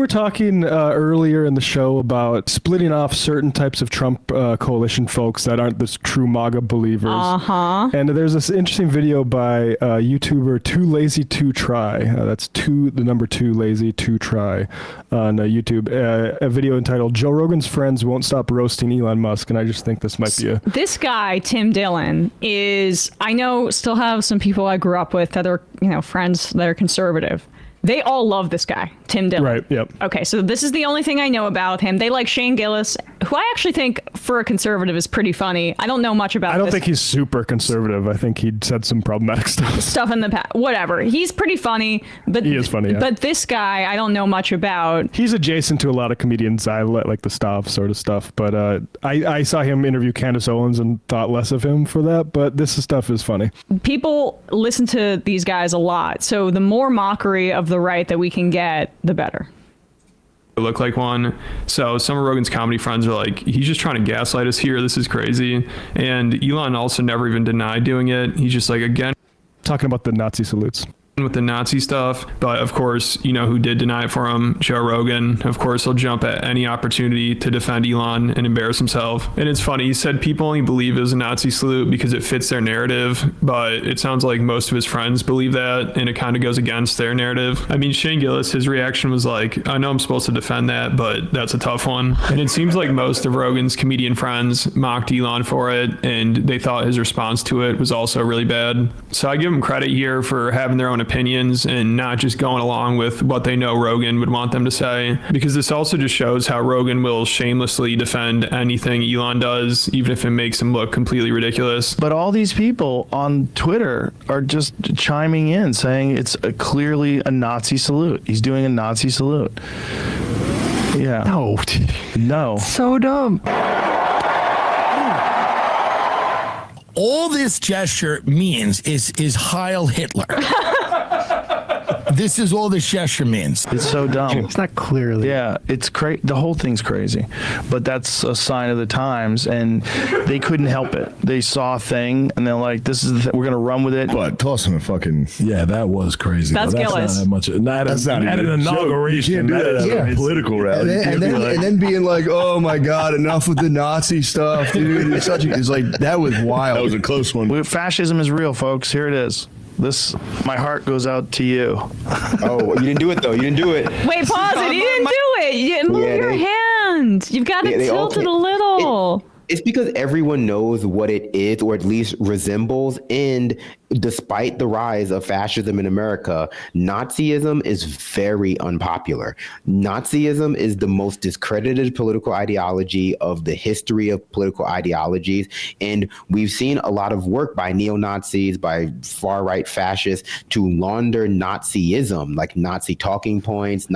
were talking earlier in the show about splitting off certain types of Trump coalition folks that aren't the true MAGA believers. And there's this interesting video by YouTuber Too Lazy to Try. That's the number 2 lazy to try on YouTube. A video entitled "Joe Rogan's Friends Won't Stop Roasting Elon Musk," and I just think this might be This guy, Tim Dillon, I know still have some people I grew up with that are, friends that are conservative. They all love this guy, Tim Dillon. Right, yep. Okay, so this is the only thing I know about him. They like Shane Gillis, who I actually think, for a conservative, is pretty funny. I don't know much about I don't think he's super conservative. I think he'd said some problematic stuff in the past. Whatever. He's pretty funny. But he is funny, yeah. But this guy, I don't know much about. He's adjacent to a lot of comedians. I like the Stav sort of stuff. But I saw him interview Candace Owens and thought less of him for that. But this stuff is funny. People listen to these guys a lot. So the more mockery of the right that we can get, the better. Look like one. So some of Rogan's comedy friends are like, he's just trying to gaslight us here. This is crazy. And Elon also never even denied doing it. He's just like, again, talking about the Nazi salutes. With the Nazi stuff, but of course, who did deny it for him? Joe Rogan. Of course, he'll jump at any opportunity to defend Elon and embarrass himself. And it's funny, he said people only believe it was a Nazi salute because it fits their narrative, but it sounds like most of his friends believe that, and it kind of goes against their narrative. I mean, Shane Gillis, his reaction was like, I know I'm supposed to defend that, but that's a tough one. And it seems like most of Rogan's comedian friends mocked Elon for it, and they thought his response to it was also really bad. So I give him credit here for having their own opinions and not just going along with what they know Rogan would want them to say, because this also just shows how Rogan will shamelessly defend anything Elon does, even if it makes him look completely ridiculous. But all these people on Twitter are just chiming in saying it's clearly a Nazi salute. He's doing a Nazi salute. Yeah. No. So dumb. All this gesture means is Heil Hitler. This is all this gesture means. It's so dumb. It's not clearly. Yeah, it's crazy. The whole thing's crazy. But that's a sign of the times, and they couldn't help it. They saw a thing, and they're like, "This is we're gonna run with it." But tossing a fucking that was crazy. That's Gillis. Not that much. That's not an inauguration. That's political rally. And then being like, "Oh my God, enough with the Nazi stuff, dude." It's like that was wild. That was a close one. Fascism is real, folks. Here it is. My heart goes out to you. Oh, you didn't do it though. You didn't do it. Wait, pause it. You didn't do it. You didn't move your hand. You've got to tilt it a little. It's because everyone knows what it is, or at least resembles, and despite the rise of fascism in America, Nazism is very unpopular. Nazism is the most discredited political ideology of the history of political ideologies, and we've seen a lot of work by neo-Nazis, by far-right fascists, to launder Nazism, like Nazi talking points,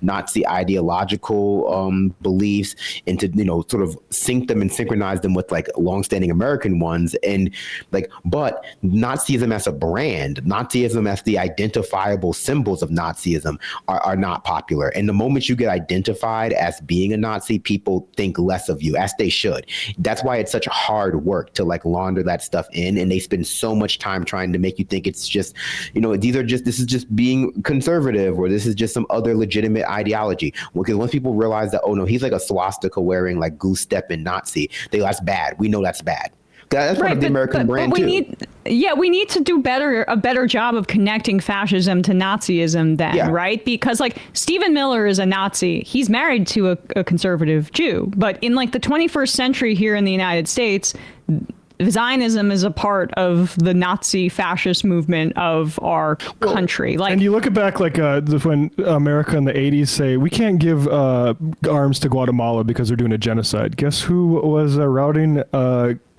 Nazi ideological beliefs, and to sort of sync them and synchronize them with like longstanding American ones, and but Nazism as a brand, Nazism as the identifiable symbols of Nazism are not popular. And the moment you get identified as being a Nazi, people think less of you, as they should. That's why it's such hard work to launder that stuff in. And they spend so much time trying to make you think it's just, this is just being conservative, or this is just some other legitimate ideology. Because once people realize that, oh no, he's like a swastika wearing goose stepping Nazi, that's bad. We know that's bad. That's part of the American brand too. We need to do a better job of connecting fascism to Nazism then, right? Because Stephen Miller is a Nazi. He's married to a conservative Jew. But in the 21st century here in the United States, Zionism is a part of the Nazi fascist movement of our country. And you look back when America in the 80s say, we can't give arms to Guatemala because they're doing a genocide. Guess who was routing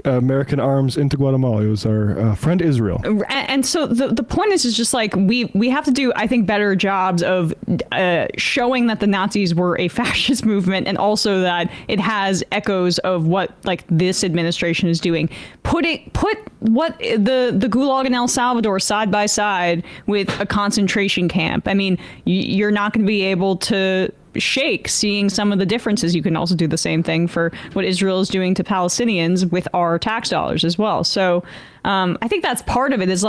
American arms into Guatemala? It was our friend Israel. And so the point is just we have to do, I think, better jobs of showing that the Nazis were a fascist movement, and also that it has echoes of what this administration is doing. Put what the Gulag in El Salvador side by side with a concentration camp. I mean, you're not going to be able to shake seeing some of the differences. You can also do the same thing for what Israel is doing to Palestinians with our tax dollars as well. So I think that's part of it, is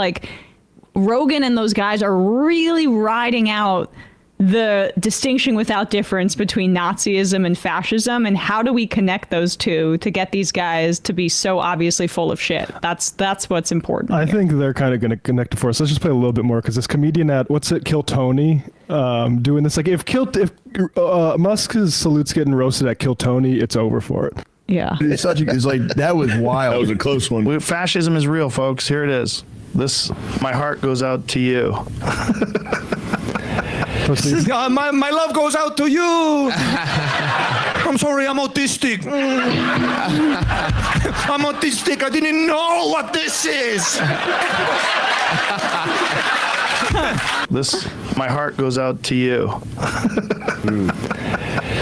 Rogan and those guys are really riding out the distinction without difference between Nazism and fascism, and how do we connect those two to get these guys to be so obviously full of shit? That's what's important. I think they're kind of going to connect it for us. Let's just play a little bit more, because this comedian at Kowtowing, doing this, like if Musk's salute's getting roasted at Kowtowing, it's over for it. Yeah, it's like that was wild. That was a close one. Fascism is real, folks. Here it is. My heart goes out to you. My love goes out to you. I'm sorry, I'm autistic. I'm autistic. I didn't know what this is. My heart goes out to you.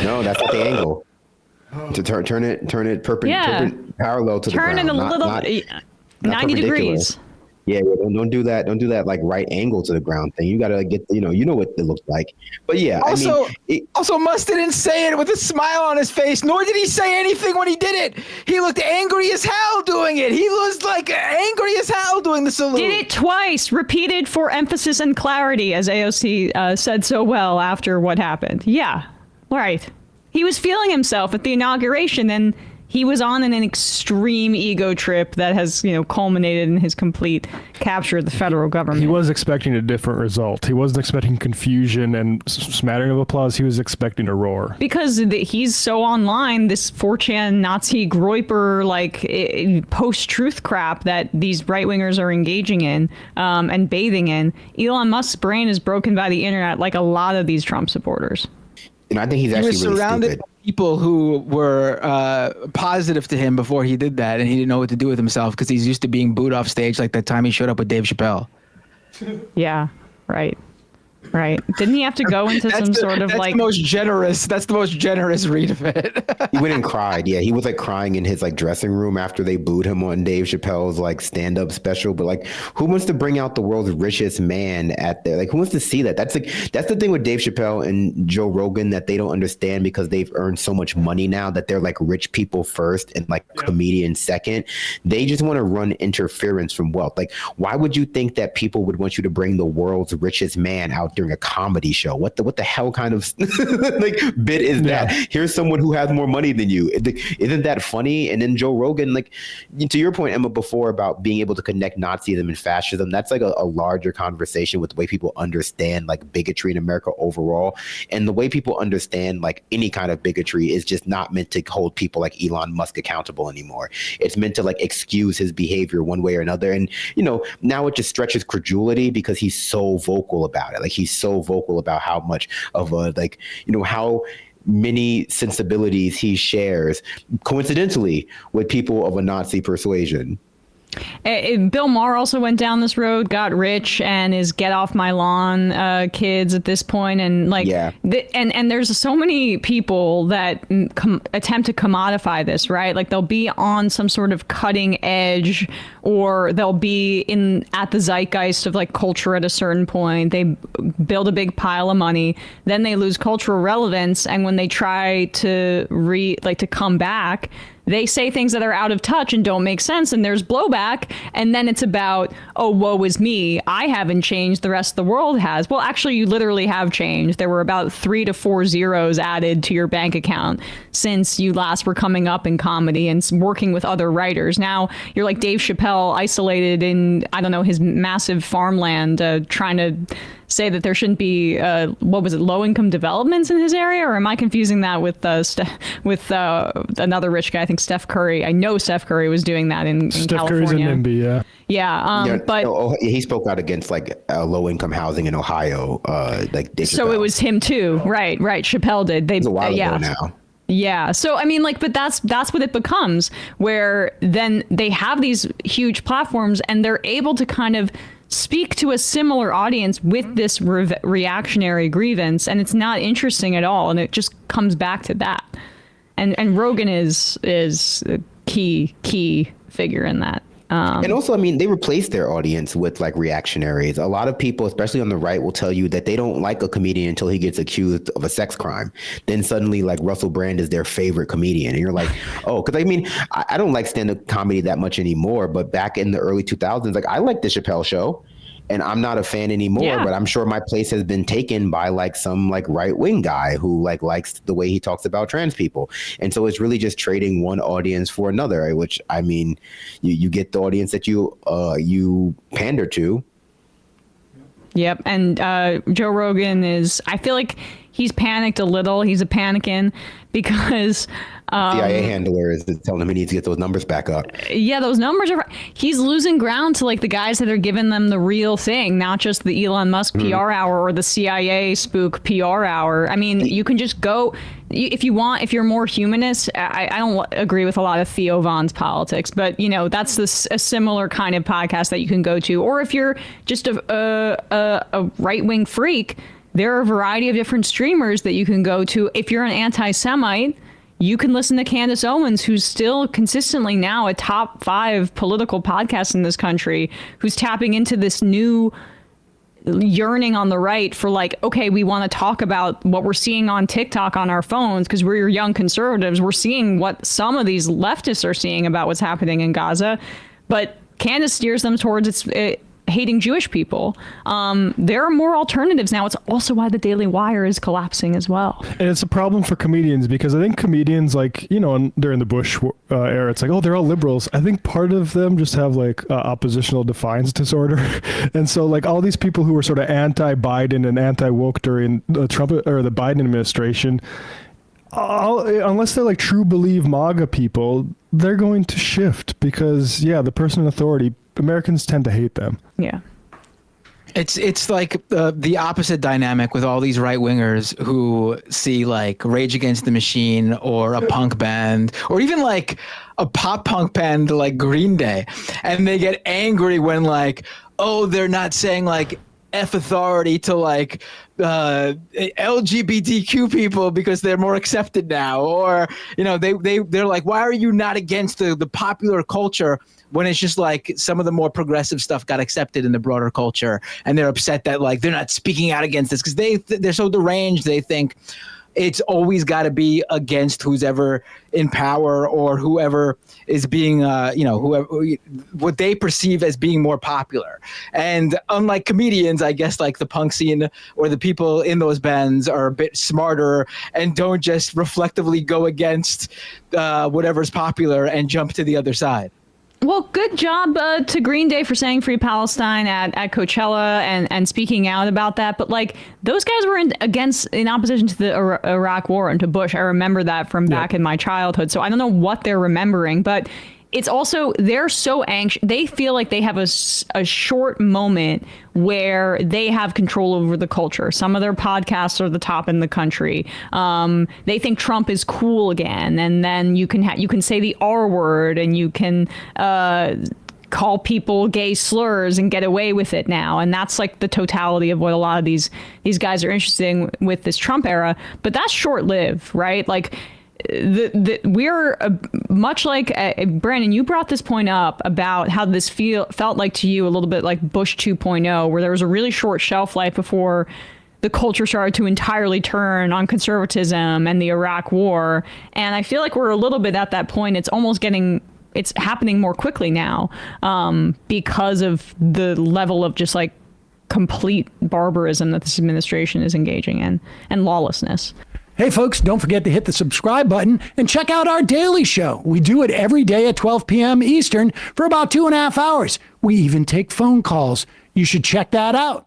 No, that's at the angle. To turn it parallel to the ground. Turn it a little, not 90 degrees. Yeah, don't do that. Don't do that like right angle to the ground thing. You gotta get, you know what it looks like. But yeah, Also, Musk didn't say it with a smile on his face, nor did he say anything when he did it. He looked angry as hell doing it. He was like angry as hell doing the salute. Did it twice, repeated for emphasis and clarity, as AOC said so well after what happened. Yeah, right. He was feeling himself at the inauguration, and he was on an extreme ego trip that has, culminated in his complete capture of the federal government. He was expecting a different result. He wasn't expecting confusion and smattering of applause. He was expecting a roar. Because he's so online, this 4chan Nazi Groiper, post-truth crap that these right-wingers are engaging in and bathing in. Elon Musk's brain is broken by the internet like a lot of these Trump supporters. And I think he was surrounded by people who were positive to him before he did that, and he didn't know what to do with himself because he's used to being booed off stage like that time he showed up with Dave Chappelle. Yeah, right. Didn't he have to go into that's the most generous read of it. He went and cried. Yeah, he was crying in his dressing room after they booed him on Dave Chappelle's stand-up special. But who wants to bring out the world's richest man at there? Who wants to see that? That's the thing with Dave Chappelle and Joe Rogan that they don't understand, because they've earned so much money now that they're rich people first and comedians second. They just want to run interference from wealth. Why would you think that people would want you to bring the world's richest man out during a comedy show? What the hell kind of bit is that? Here's someone who has more money than you. Isn't that funny? And then Joe Rogan, to your point, Emma, before about being able to connect Nazism and fascism, that's a larger conversation with the way people understand bigotry in America overall. And the way people understand any kind of bigotry is just not meant to hold people like Elon Musk accountable anymore. It's meant to like excuse his behavior one way or another. And, you know, now it just stretches credulity because he's so vocal about it. Like he's so vocal about how much of a, like, you know, how many sensibilities he shares coincidentally with people of a Nazi persuasion. Bill Maher also went down this road, got rich, and is get off my lawn kids at this point, and like, yeah. And there's so many people that attempt to commodify this, right? Like they'll be on some sort of cutting edge, or they'll be at the zeitgeist of like culture at a certain point. They build a big pile of money, then they lose cultural relevance, and when they try to to come back, they say things that are out of touch and don't make sense, and there's blowback, and then it's about, oh, woe is me, I haven't changed, the rest of the world has. Well, actually, you literally have changed. There were about 3 to 4 zeros added to your bank account since you last were coming up in comedy and working with other writers. Now you're like Dave Chappelle, isolated in, I don't know, his massive farmland, trying to say that there shouldn't be low-income developments in his area, or am I confusing that with another rich guy? I think Steph Curry. I know Steph Curry was doing that in Steph California. Curry's in NB, yeah. Yeah, but he spoke out against like low-income housing in Ohio. So it was him too, right? Chappelle did. It was a while ago now. Yeah. So, I mean, like, but that's what it becomes, where then they have these huge platforms and they're able to kind of speak to a similar audience with this reactionary grievance, and it's not interesting at all. And it just comes back to that. And Rogan is a key figure in that. And also, I mean, they replace their audience with like reactionaries. A lot of people, especially on the right, will tell you that they don't like a comedian until he gets accused of a sex crime. Then suddenly, like, Russell Brand is their favorite comedian. And you're like, oh, because I mean, I don't like stand-up comedy that much anymore. But back in the early 2000s, like, I liked the Chappelle Show. and I'm not a fan anymore, but I'm sure my place has been taken by like some like right-wing guy who like likes the way he talks about trans people. And so it's really just trading one audience for another, which I mean, you get the audience that you pander to. Yep. And Joe Rogan I feel like he's panicked a little. He's a panicking because CIA handler is telling him he needs to get those numbers back up. Yeah, those numbers he's losing ground to like the guys that are giving them the real thing, not just the Elon Musk PR hour or the CIA spook PR hour. I mean, you can just go if you want, if you're more humanist. I don't agree with a lot of Theo Von's politics, but you know, that's a similar kind of podcast that you can go to. Or if you're just a right-wing freak, there are a variety of different streamers that you can go to. If you're an anti-Semite, you can listen to Candace Owens, who's still consistently now a top 5 political podcast in this country, who's tapping into this new yearning on the right for like, okay, we want to talk about what we're seeing on TikTok on our phones because we're young conservatives. We're seeing what some of these leftists are seeing about what's happening in Gaza. But Candace steers them towards hating Jewish people. There are more alternatives now. It's also why the Daily Wire is collapsing as well. And it's a problem for comedians because I think comedians, like, you know, during the Bush era, it's like, oh, they're all liberals. I think part of them just have like oppositional defiance disorder. And so like all these people who were sort of anti-Biden and anti-woke during the Trump or the Biden administration, unless they're like true believe MAGA people, they're going to shift because, the person in authority, Americans tend to hate them. Yeah. It's like the opposite dynamic with all these right wingers who see like Rage Against the Machine or a punk band or even like a pop punk band like Green Day, and they get angry when like, oh, they're not saying like F authority to like LGBTQ people because they're more accepted now, or you know they're like, why are you not against the popular culture when it's just like some of the more progressive stuff got accepted in the broader culture, and they're upset that like they're not speaking out against this because they're so deranged. They think it's always got to be against who's ever in power or whoever is being, whoever what they perceive as being more popular. And unlike comedians, I guess like the punk scene or the people in those bands are a bit smarter and don't just reflectively go against whatever's popular and jump to the other side. Well, good job to Green Day for saying Free Palestine at Coachella and speaking out about that. But like those guys were in opposition to the Iraq War and to Bush. I remember that from back in my childhood. So I don't know what they're remembering, but it's also they're so anxious. They feel like they have a short moment where they have control over the culture. Some of their podcasts are the top in the country. They think Trump is cool again, and then you can say the R word and you can call people gay slurs and get away with it now. And that's like the totality of what a lot of these guys are interested in with this Trump era. But that's short-lived, right? Like. We're much like Brandon, you brought this point up about how this felt like to you a little bit like Bush 2.0, where there was a really short shelf life before the culture started to entirely turn on conservatism and the Iraq War. And I feel like we're a little bit at that point. It's happening more quickly now because of the level of just like complete barbarism that this administration is engaging in and lawlessness. Hey, folks, don't forget to hit the subscribe button and check out our daily show. We do it every day at 12 p.m. Eastern for about 2.5 hours. We even take phone calls. You should check that out.